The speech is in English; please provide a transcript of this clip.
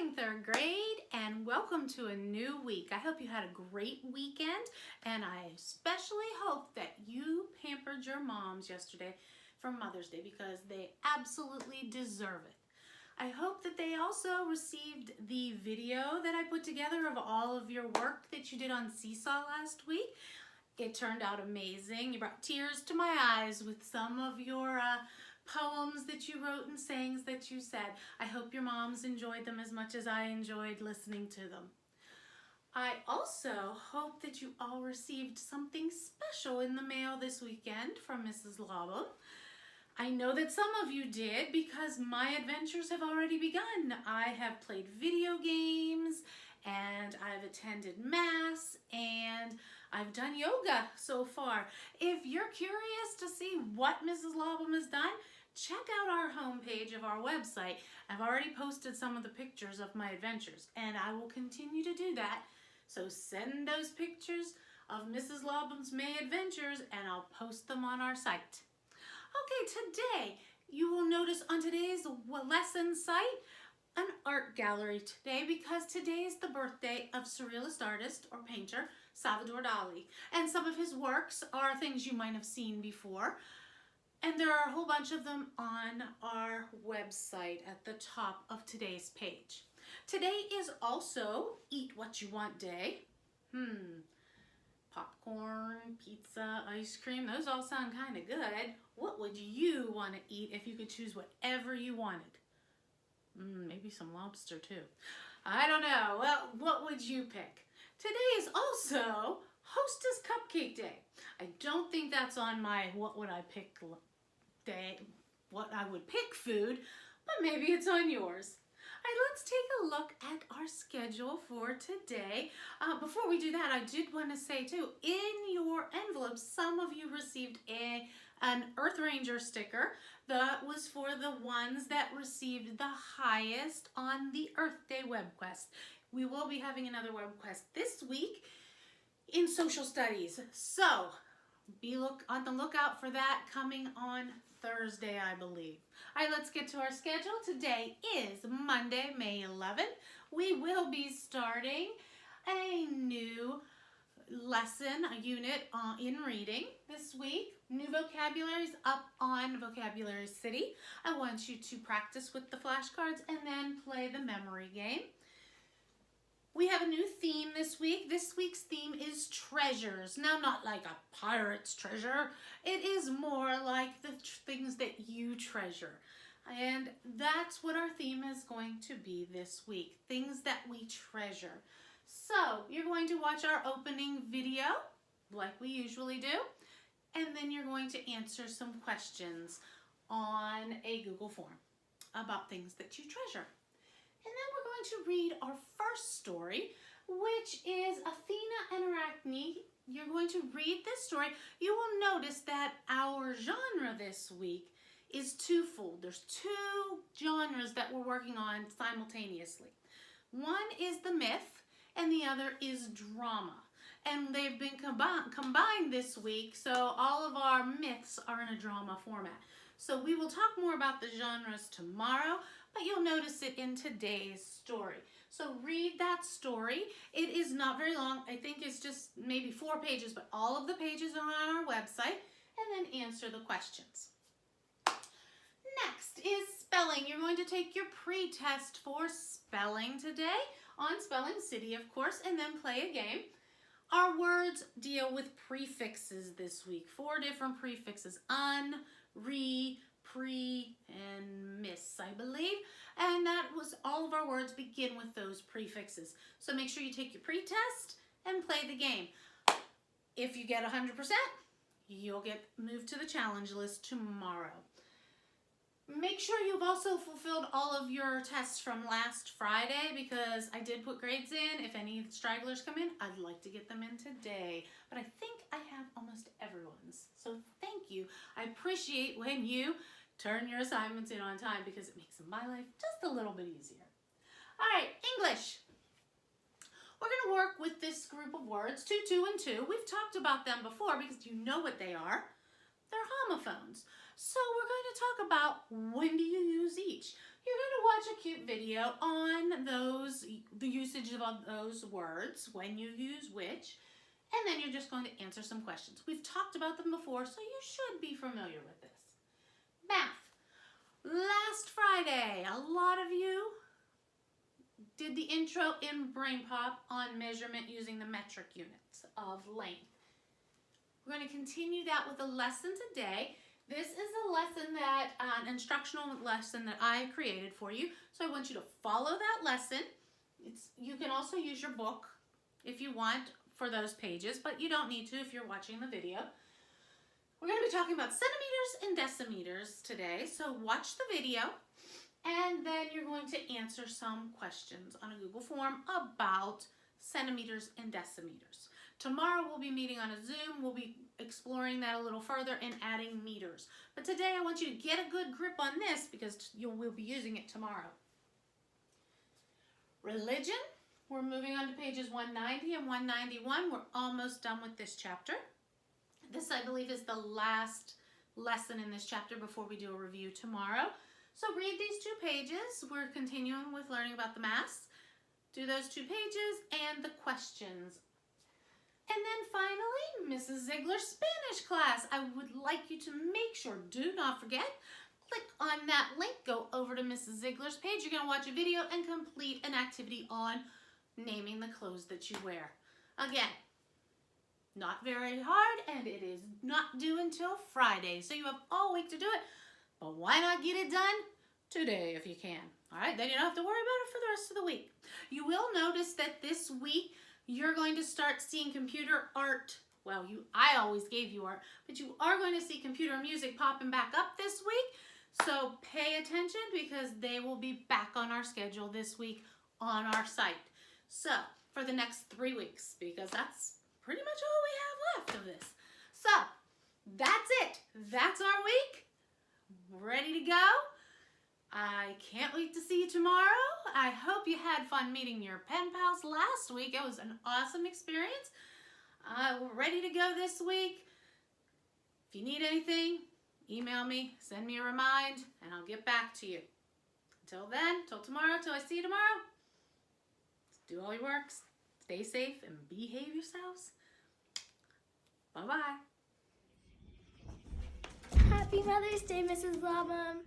morning, third grade, and welcome to a new week. I hope you had a great weekend, and I especially hope that you pampered your moms yesterday for Mother's Day because they absolutely deserve it. I hope that they also received the video that I put together of all of your work that you did on Seesaw last week. It turned out amazing. You brought tears to my eyes with some of your poems that you wrote and sayings that you said. I hope your moms enjoyed them as much as I enjoyed listening to them. I also hope that you all received something special in the mail this weekend from Mrs. Laubum. I know that some of you did because my adventures have already begun. I have played video games and I've attended mass and I've done yoga so far. If you're curious to see what Mrs. Laubum has done, check out our homepage of our website. I've already posted some of the pictures of my adventures and I will continue to do that. So send those pictures of Mrs. Laubum's May adventures and I'll post them on our site. Okay, today you will notice on today's lesson site an art gallery today because today is the birthday of surrealist artist or painter Salvador Dali. And some of his works are things you might have seen before. And there are a whole bunch of them on our website at the top of today's page. Today is also Eat What You Want Day. Popcorn, pizza, ice cream, those all sound kind of good. What would you want to eat if you could choose whatever you wanted? Maybe some lobster too. I don't know. Well, what would you pick? Today is also Hostess Cupcake Day. I don't think that's on my what would I pick day, what I would pick food, but maybe it's on yours. All right, let's take a look at our schedule for today. Before we do that, I did want to say too, in your envelopes, some of you received an Earth Ranger sticker that was for the ones that received the highest on the Earth Day web quest. We will be having another web quest this week in social studies. So be on the lookout for that coming on Thursday, I believe. All right, let's get to our schedule. Today is Monday, May 11th. We will be starting a new lesson, a unit in reading this week. New vocabulary is up on Vocabulary City. I want you to practice with the flashcards and then play the memory game. We have a new theme this week. This week's theme is treasures. Now, not like a pirate's treasure. It is more like the things that you treasure. And that's what our theme is going to be this week. Things that we treasure. So, you're going to watch our opening video, like we usually do. And then you're going to answer some questions on a Google form about things that you treasure. And then we're going to read our first story, which is Athena and Arachne. You're going to read this story. You will notice that our genre this week is twofold. There's two genres that we're working on simultaneously. One is the myth, and the other is drama. And they've been combined this week, so all of our myths are in a drama format. So we will talk more about the genres tomorrow, but you'll notice it in today's story. So read that story. It is not very long. I think it's just maybe 4 pages, but all of the pages are on our website, and then answer the questions. Next is spelling. You're going to take your pre-test for spelling today on Spelling City, of course, and then play a game. Our words deal with prefixes this week. 4 different prefixes. Un, re, pre, and miss, I believe. And that was all of our words begin with those prefixes. So make sure you take your pre-test and play the game. If you get 100%, you'll get moved to the challenge list tomorrow. Make sure you've also fulfilled all of your tests from last Friday because I did put grades in. If any stragglers come in, I'd like to get them in today. But I think I have almost everyone's. So thank you. I appreciate when you turn your assignments in on time because it makes my life just a little bit easier. All right, English. We're going to work with this group of words, 2, 2, and 2. We've talked about them before because you know what they are. They're homophones. So we're going to talk about when do you use each. You're going to watch a cute video on the usage of those words, when you use which, and then you're just going to answer some questions. We've talked about them before, so you should be familiar with this. Math. Last Friday, a lot of you did the intro in Brain Pop on measurement using the metric units of length. We're going to continue that with a lesson today. This is a lesson that, an instructional lesson that I created for you. So I want you to follow that lesson. You can also use your book if you want for those pages, but you don't need to if you're watching the video. We're going to be talking about centimeters and decimeters today. So watch the video, and then you're going to answer some questions on a Google form about centimeters and decimeters. Tomorrow we'll be meeting on a Zoom. We'll be exploring that a little further and adding meters. But today I want you to get a good grip on this because we'll be using it tomorrow. Religion. We're moving on to pages 190 and 191. We're almost done with this chapter. This, I believe, is the last lesson in this chapter before we do a review tomorrow. So read these 2 pages. We're continuing with learning about the mass. Do those 2 pages and the questions. And then finally, Mrs. Ziegler's Spanish class. I would like you to make sure, do not forget, click on that link, go over to Mrs. Ziegler's page. You're going to watch a video and complete an activity on naming the clothes that you wear. Again, not very hard, and it is not due until Friday. So you have all week to do it, but why not get it done today if you can? All right, then you don't have to worry about it for the rest of the week. You will notice that this week, you're going to start seeing computer art. Well, I always gave you art, but you are going to see computer music popping back up this week. So pay attention because they will be back on our schedule this week on our site. So for the next 3 weeks, because that's pretty much all we have left of this. So that's it. That's our week. Ready to go. I can't wait to see you tomorrow. I hope you had fun meeting your pen pals last week. It was an awesome experience. We're ready to go this week. If you need anything, email me, send me a remind, and I'll get back to you. Until then, till tomorrow, till I see you tomorrow, do all your work, stay safe, and behave yourselves. Bye-bye. Happy Mother's Day, Mrs. Blobum.